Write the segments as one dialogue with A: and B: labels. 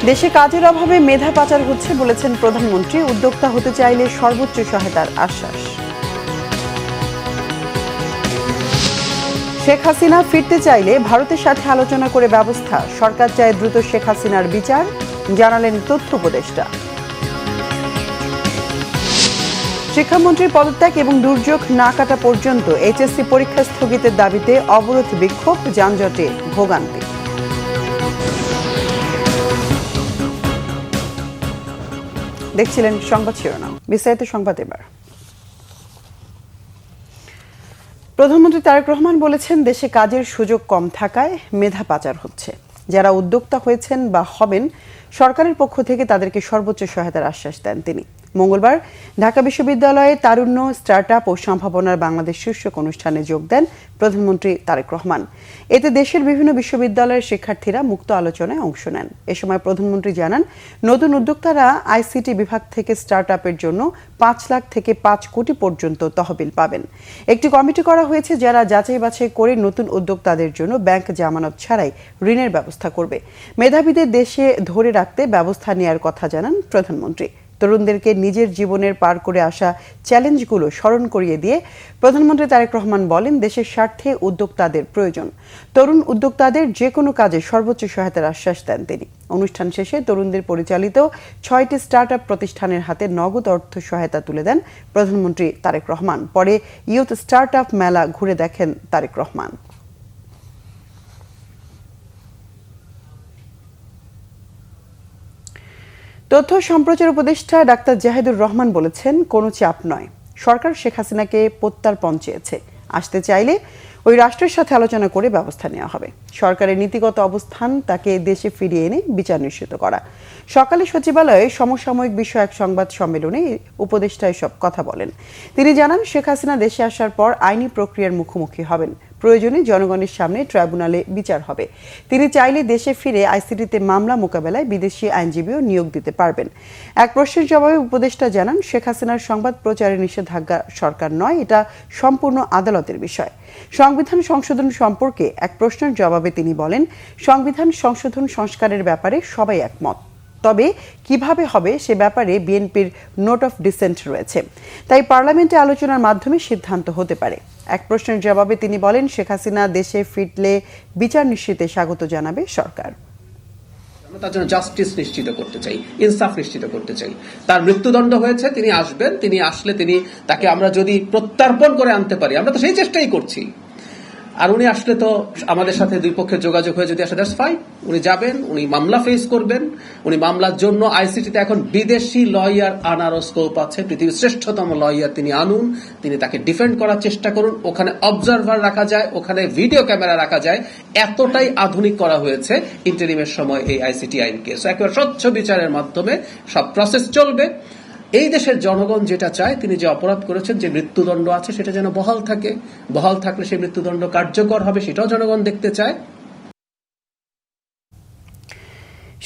A: দেশে কাজের অভাবে মেধা পাচার হচ্ছে বলেছেন প্রধানমন্ত্রী। উদ্যোক্তা হতে চাইলে সর্বোচ্চ সহায়তার আশ্বাস। শেখ হাসিনা ফিরতে চাইলে ভারতের সাথে আলোচনা করে ব্যবস্থা। সরকার চায় দ্রুত শেখ হাসিনার বিচার, জানালেন তথ্য উপদেষ্টা। শিক্ষামন্ত্রীর পদত্যাগ এবং দুর্যোগ না কাটা পর্যন্ত এইচএসসি পরীক্ষা স্থগিতের দাবিতে অবরোধ বিক্ষোভ, যানজটে ভোগান্তি। দেখছিলেন সংবাদ শিরোনাম, বিস্তারিত সংবাদ এবার। প্রধানমন্ত্রী তারেক রহমান বলেছেন, দেশে কাজের সুযোগ কম থাকায় মেধা পাচার হচ্ছে। যারা উদ্যোক্তা হয়েছেন বা হবেন, সরকারের পক্ষ থেকে তাদেরকে সর্বোচ্চ সহায়তার আশ্বাস দেন তিনি। মঙ্গলবার ঢাকা বিশ্ববিদ্যালয়ে তারুণ্য, স্টার্টআপ ও সম্ভাবনার বাংলাদেশ শীর্ষক অনুষ্ঠানে যোগ দেন প্রধানমন্ত্রী তারেক রহমান। এতে দেশের বিভিন্ন বিশ্ববিদ্যালয়ের শিক্ষার্থীরা মুক্ত আলোচনায় অংশ নেন। এ সময় প্রধানমন্ত্রী জানান, নতুন উদ্যোক্তারা আইসিটি বিভাগ থেকে স্টার্টআপের জন্য ৫ লাখ থেকে ৫ কোটি পর্যন্ত তহবিল পাবেন। একটি কমিটি করা হয়েছে যারা যাচাই বাছাই করে নতুন উদ্যোক্তাদের জন্য ব্যাংক জামানত ছাড়াই ঋণের ব্যবস্থা করবে। মেধাবীদের দেশে ধরে রাখতে ব্যবস্থা নেওয়ার কথা জানান প্রধানমন্ত্রী। তরুণদেরকে নিজের জীবনের পার করে আসা চ্যালেঞ্জগুলো স্মরণ করিয়ে দিয়ে প্রধানমন্ত্রী তারেক রহমান বলেন, দেশের স্বার্থে উদ্যোক্তাদের প্রয়োজন। তরুণ উদ্যোক্তাদের যে কোনো কাজে সর্বোচ্চ সহায়তার আশ্বাস দেন তিনি। অনুষ্ঠান শেষে তরুণদের পরিচালিত ৬টি স্টার্টআপ প্রতিষ্ঠানের হাতে নগদ অর্থ সহায়তা তুলে দেন প্রধানমন্ত্রী তারেক রহমান। পরে ইউথ স্টার্টআপ মেলা ঘুরে দেখেন তারেক রহমান। তথ্য সম্প্রচার উপদেষ্টা ডাক্তার জাহিদুর রহমান বলেছেন, কোনো চাপ নয়, সরকার শেখ হাসিনাকে প্রত্যার্পণ চেয়েছে। আসতে চাইলে ওই রাষ্ট্রের সাথে আলোচনা করে ব্যবস্থা নেওয়া হবে। সরকারের নীতিগত অবস্থান তাকে দেশে ফিরিয়ে এনে বিচার নিশ্চিত করা। সকালে সচিবালয়ে সমসাময়িক বিষয়ক সংবাদ সম্মেলনে উপদেষ্টা এসব কথা বলেন। তিনি জানান, শেখ হাসিনা দেশে আসার পর আইনি প্রক্রিয়ার মুখোমুখি হবেন। প্রয়োজনে জনগণের সামনে ট্রাইব্যুনালে বিচার হবে। তিনি চাইলে দেশে ফিরে আইসিটিতে মামলা মোকাবেলায় বিদেশি আইনজীবীও নিয়োগ দিতে পারবেন। এক প্রশ্নের জবাবে উপদেষ্টা জানান, শেখ হাসিনার সংবাদ প্রচারে নিষেধাজ্ঞা সরকার নয়, এটা সম্পূর্ণ আদালতের বিষয়। সংবিধান সংশোধন সম্পর্কে এক প্রশ্নের জবাবে তিনি বলেন, সংবিধান সংশোধন সংস্কারের ব্যাপারে সবাই একমত, তবে কিভাবে হবে সে ব্যাপারে বিএনপির নোট অফ ডিসেন্ট রয়েছে, তাই পার্লামেন্টে আলোচনার মাধ্যমে সিদ্ধান্ত হতে পারে। এক প্রশ্নের জবাবে তিনি বলেন, শেখ হাসিনা দেশে ফিরলে বিচার নিশ্চিতে স্বাগত জানাবে সরকার।
B: তার জন্য জাস্টিস নিশ্চিত করতে চাই, ইনসাফ নিশ্চিত করতে চাই। তার মৃত্যুদণ্ড হয়েছে, তিনি আসবেন, তিনি আসলে তাকে আমরা যদি প্রত্যার্পণ করে আনতে পারি, আমরা তো সেই চেষ্টাই করছি। আর উনি আসলে তো আমাদের সাথে দুই পক্ষের যোগাযোগ হয়ে যদি আসে, দ্যাটস ফাইন। উনি যাবেন, উনি মামলা ফেস করবেন। উনি মামলার জন্য আইসিটিতে এখন বিদেশি লয়ার আনারও স্কোপ আছে। পৃথিবীর শ্রেষ্ঠতম লয়ার তিনি আনুন, তিনি তাকে ডিফেন্ড করার চেষ্টা করুন। ওখানে অবজারভার রাখা যায়, ওখানে ভিডিও ক্যামেরা রাখা যায়। এতটাই আধুনিক করা হয়েছে ইন্টারিমের সময় এই আইসিটি আইনকে। সো একেবারে স্বচ্ছ বিচারের মাধ্যমে সব প্রসেস চলবে। এই দেশের জনগণ যেটা চায়, তিনি যে অপরাধ করেছেন, যে মৃত্যুদণ্ড আছে, সেটা যেন বহাল থাকে। বহাল থাকলে সেই মৃত্যুদণ্ড কার্যকর হবে, সেটাও জনগণ দেখতে চায়।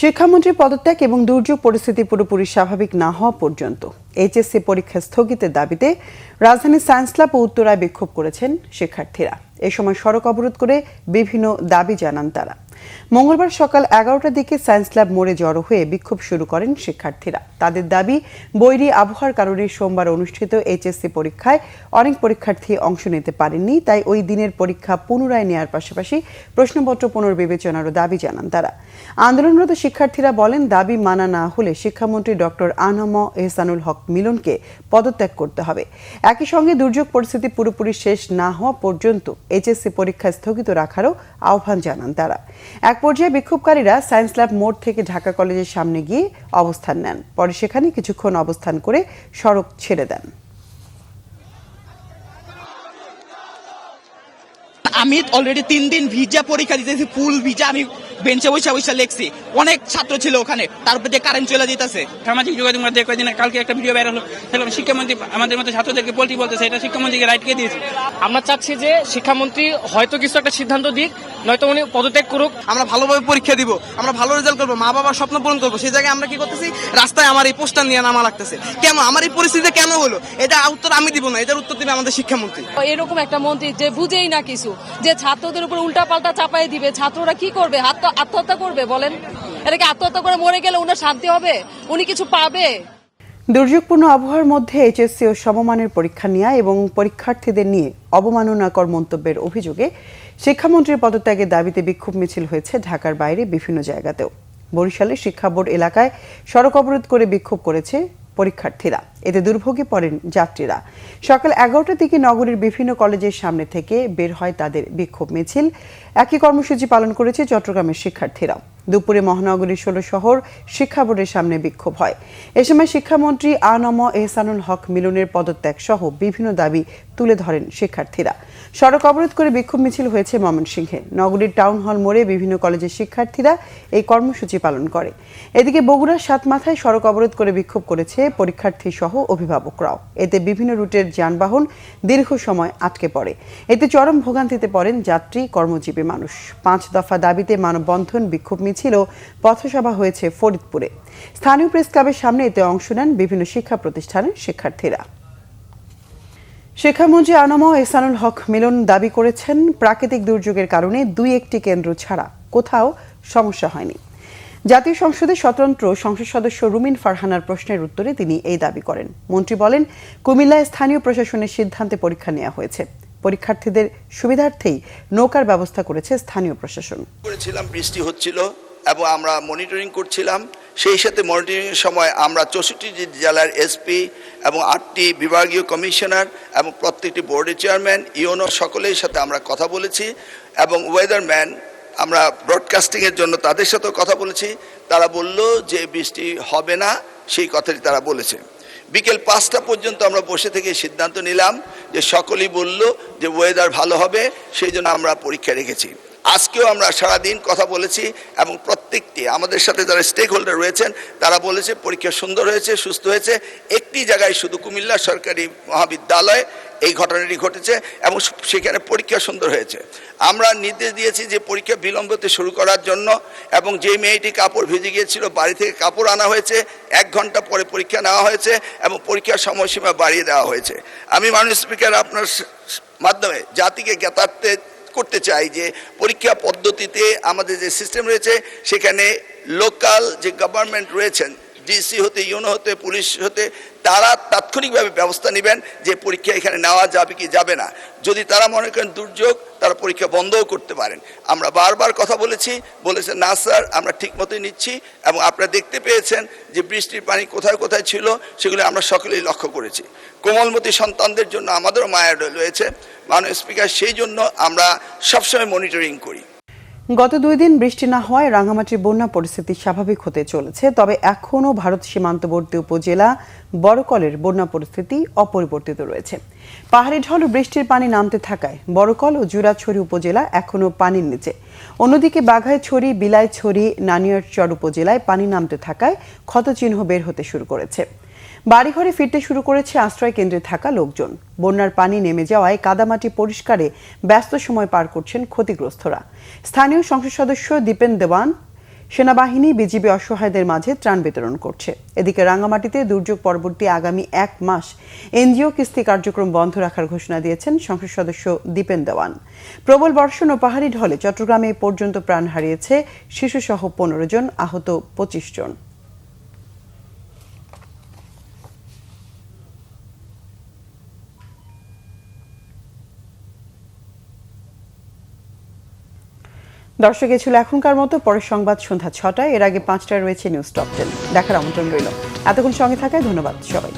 A: শিক্ষামন্ত্রীর পদত্যাগ এবং দুর্যোগ পরিস্থিতি পুরোপুরি স্বাভাবিক না হওয়া পর্যন্ত এইচএসসি পরীক্ষা স্থগিতের দাবিতে রাজধানীর সায়েন্স ক্লাব ও উত্তরায় বিক্ষোভ করেছেন শিক্ষার্থীরা। এ সময় সড়ক অবরোধ করে বিভিন্ন দাবি জানান তারা। মঙ্গলবার সকাল 11টার দিকে সায়েন্স ক্লাব মোড়ে জড়ো হয়ে বিক্ষোভ শুরু করেন শিক্ষার্থীরা। তাদের দাবি, বৈরী আবহাওয়ার কারণে সোমবার অনুষ্ঠিত এইচএসসি পরীক্ষায় অনেক পরীক্ষার্থী অংশ নিতে পারেননি, তাই ওই দিনের পরীক্ষা পুনরায় নেওয়ার পাশাপাশি প্রশ্নপত্র পুনর্বিবেচনারও দাবি জানান তারা। আন্দোলনরত শিক্ষার্থীরা বলেন, দাবি মানা না হলে শিক্ষামন্ত্রী ডক্টর আনম এহসানুল হক মিলনকে পদত্যাগ করতে হবে। একই সঙ্গে দুর্যোগ পরিস্থিতি পুরোপুরি শেষ না হওয়া পর্যন্ত এইচএসসি পরীক্ষা স্থগিত রাখারও আহ্বান জানান তারা। এক পর্যায়ে বিক্ষোভকারীরা সায়েন্স ল্যাব মোড় থেকে ঢাকা কলেজের সামনে গিয়ে অবস্থান নেন। পরে সেখানে কিছুক্ষণ অবস্থান করে সড়ক ছেড়ে দেন।
C: আমি অলরেডি 3 দিন ভিজা পরীক্ষা দিতেছি, ফুল ভিজা। আমি বেঞ্চে বসে লেখছি, অনেক ছাত্র ছিল ওখানে, তার উপর দিয়ে কারেন্ট চলে যেতেছে। সামাজিক যোগাযোগ মাধ্যমে কয়েকদিন কালকে একটা ভিডিও ভাইরাল হলো, শিক্ষামন্ত্রী আমাদের মতো ছাত্রদেরকে পোল্ট্রি বলতেছে, এটা শিক্ষামন্ত্রীকে রাইট কে দিয়েছে।
D: আমরা চাচ্ছি যে শিক্ষামন্ত্রী হয়তো কিছু একটা সিদ্ধান্ত দিক, নয়তো উনি পদত্যাগ করুক।
E: আমরা ভালোভাবে পরীক্ষা দিব, আমরা ভালো রেজাল্ট করবো, মা বাবার স্বপ্ন পূরণ করবো। সেই জায়গায় আমরা কি করতেছি, রাস্তায় আমার এই পোস্টার নিয়ে নামা লাগতেছে। কেন আমার এই পরিস্থিতি কেন হলো, এটা উত্তর আমি দিব না, এটার উত্তর দিবে আমাদের শিক্ষামন্ত্রী।
F: এরকম একটা মন্ত্রী যে বুঝেই না কিছু, যে ছাত্রদের উপর উল্টা পাল্টা চাপাই দিবে, ছাত্ররা কি করবে, আত্মহত্যা করবে বলেন। এটাকে আত্মহত্যা করে মরে গেলে উনার শান্তি হবে? উনি কিছু পাবে?
A: দুর্যোগপূর্ণ আবহাওয়ার মধ্যে এইচএসসি ও সমমানের পরীক্ষা নেওয়া এবং পরীক্ষার্থীদের নিয়ে অবমাননাকর মন্তব্যের অভিযোগে শিক্ষামন্ত্রীর পদত্যাগের দাবিতে বিক্ষোভ মিছিল হয়েছে ঢাকার বাইরে বিভিন্ন জায়গাতেও। বরিশালে শিক্ষা বোর্ড এলাকায় সড়ক অবরোধ করে বিক্ষোভ করেছে পরীক্ষার্থীরা। এতে দুর্ভোগে পড়েন যাত্রীরা। সকাল 11টার দিকে নগরীর বিভিন্ন কলেজের সামনে থেকে বের হয় তাদের বিক্ষোভ মিছিল। একই কর্মসূচি পালন করেছে চট্টগ্রামের শিক্ষার্থীরা। দুপুরে মহানগরীর 16 শহর শিক্ষা বোর্ডের সামনে বিক্ষোভ হয়। এ সময় শিক্ষামন্ত্রী আ.ন.ম এহসানুল হক মিলনের পদত্যাগ সহ বিভিন্ন দাবি তুলে ধরেন শিক্ষার্থীরা। সড়ক অবরোধ করে বিক্ষোভ মিছিল হয়েছে ময়মনসিংহে। নগরীর টাউন হল মোড়ে বিভিন্ন কলেজের শিক্ষার্থীরা এই কর্মসূচি পালন করে। এদিকে বগুড়ার সাতমাথায় সড়ক অবরোধ করে বিক্ষোভ করেছে পরীক্ষার্থী সহ অভিভাবকরাও। এতে বিভিন্ন রুটের যানবাহন দীর্ঘ সময় আটকে পড়ে। এতে চরম ভোগান্তিতে পড়েন যাত্রী, কর্মজীবী মানুষ। 5 দফা দাবিতে মানববন্ধন, বিক্ষোভ মিছিল ও পথসভা হয়েছে ফরিদপুরে। স্থানীয় প্রেস ক্লাবের সামনে এতে অংশ নেন বিভিন্ন শিক্ষা প্রতিষ্ঠানের শিক্ষার্থীরা। শিক্ষামন্ত্রী আ.ন.ম এহসানুল হক মিলন দাবি করেছেন, প্রাকৃতিক দুর্যোগের কারণে 2-1টি কেন্দ্র ছাড়া কোথাও সমস্যা হয়নি। জাতীয় সংসদে স্বতন্ত্র সংসদ সদস্য রুমিন ফারহানার প্রশ্নের উত্তরে তিনি এই দাবি করেন। মন্ত্রী বলেন, কুমিল্লায় স্থানীয় প্রশাসনের সিদ্ধান্তে পরীক্ষা নেওয়া হয়েছে। পরীক্ষার্থীদের সুবিধার্থেই নৌকার ব্যবস্থা করেছে স্থানীয় প্রশাসন।
G: বৃষ্টি হচ্ছিল এবং আমরা মনিটরিং করছিলাম। সেই সাথে মনিটরিংয়ের সময় আমরা 64টি জেলার এসপি এবং 8টি বিভাগীয় কমিশনার এবং প্রত্যেকটি বোর্ডের চেয়ারম্যান, ইউনো সকলের সাথে আমরা কথা বলেছি এবং ওয়েদারম্যান আমরা ব্রডকাস্টিংয়ের জন্য তাদের সাথেও কথা বলেছি। তারা বলল যে বৃষ্টি হবে না, সেই কথাটি তারা বলেছে। বিকেল 5টা পর্যন্ত আমরা বসে থেকে সিদ্ধান্ত নিলাম যে সকলেই বলল যে ওয়েদার ভালো হবে, সেই জন্য আমরা পরীক্ষা রেখেছি। আজকেও আমরা সারাদিন কথা বলেছি এবং প্রত্যেকটি আমাদের সাথে যারা স্টেক হোল্ডার রয়েছেন তারা বলেছে পরীক্ষা সুন্দর হয়েছে, সুস্থ হয়েছে। একটি জায়গায় শুধু কুমিল্লা সরকারি মহাবিদ্যালয় এই ঘটনাটি ঘটেছে এবং সেখানে পরীক্ষা সুন্দর হয়েছে। আমরা নির্দেশ দিয়েছি যে পরীক্ষা বিলম্বতে শুরু করার জন্য এবং যে মেয়েটি কাপড় ভিজে গিয়েছিল বাড়ি থেকে কাপড় আনা হয়েছে, 1 ঘন্টা পরে পরীক্ষা নেওয়া হয়েছে এবং পরীক্ষার সময়সীমা বাড়িয়ে দেওয়া হয়েছে। আমি মাননীয় স্পিকার আপনার মাধ্যমে জাতিকে জ্ঞাতার্থে করতে চাই যে পরীক্ষা পদ্ধতিতে আমাদের যে সিস্টেম রয়েছে সেখানে লোকাল যে গভর্নমেন্ট রয়েছেন, ডিসি হতে, ইউনো হতে, পুলিশ হতে, তারা তাৎক্ষণিকভাবে ব্যবস্থা নেবেন যে পরীক্ষা এখানে নেওয়া যাবে কি যাবে না। যদি তারা মনে করেন দুর্যোগ, তারা পরীক্ষা বন্ধও করতে পারেন। আমরা বারবার কথা বলেছেন না স্যার, আমরা ঠিক মতোই নিচ্ছি এবং আপনারা দেখতে পেয়েছেন যে বৃষ্টির পানি কোথায় কোথায় ছিল সেগুলো আমরা সকলেই লক্ষ্য করেছি। কোমলমতি সন্তানদের জন্য আমাদেরও মায়া রয়েছে মাননীয় স্পিকার, সেই জন্য আমরা সবসময় মনিটরিং করি।
A: গত 2 দিন বৃষ্টি না হওয়ায় রাঙ্গামাটির বন্যা পরিস্থিতি স্বাভাবিক হতে চলেছে। তবে এখনও ভারত সীমান্তবর্তী উপজেলা বড়কলের বন্যা পরিস্থিতি অপরিবর্তিত রয়েছে। পাহাড়ি ঢল ও বৃষ্টির পানি নামতে থাকায় বড়কল ও জুরাছড়ি উপজেলা এখনও পানির নিচে। অন্যদিকে বাঘাইছড়ি, বিলাইছড়ি, নানিয়ারচর উপজেলায় পানি নামতে থাকায় ক্ষতচিহ্ন বের হতে শুরু করেছে। বাড়িঘরে ফিরতে শুরু করেছে আশ্রয় কেন্দ্রে থাকা লোকজন। বন্যার পানি নেমে যাওয়ায় কাদামাটি পরিষ্কারে ব্যস্ত সময় পার করছেন ক্ষতিগ্রস্তরা। স্থানীয় সংসদ সদস্য দীপেন দেওয়ান, সেনাবাহিনী, বিজিবি অসহায়দের মাঝে ত্রাণ বিতরণ করছে। এদিকে রাঙ্গামাটিতে দুর্যোগ পরবর্তী আগামী 1 মাস এনজিও কিস্তি কার্যক্রম বন্ধ রাখার ঘোষণা দিয়েছেন সংসদ সদস্য দীপেন দেওয়ান। প্রবল বর্ষণ ও পাহাড়ি ঢলে চট্টগ্রামে পর্যন্ত প্রাণ হারিয়েছে শিশুসহ 15 জন, আহত 25 জন। দর্শক, এ ছিল এখনকার মতো। পরের সংবাদ সন্ধ্যা 6টায়। এর আগে 5টায় রয়েছে নিউজ টপ 10 দেখার আমন্ত্রণ রইল। এতক্ষণ সঙ্গে থাকায় ধন্যবাদ সবাই।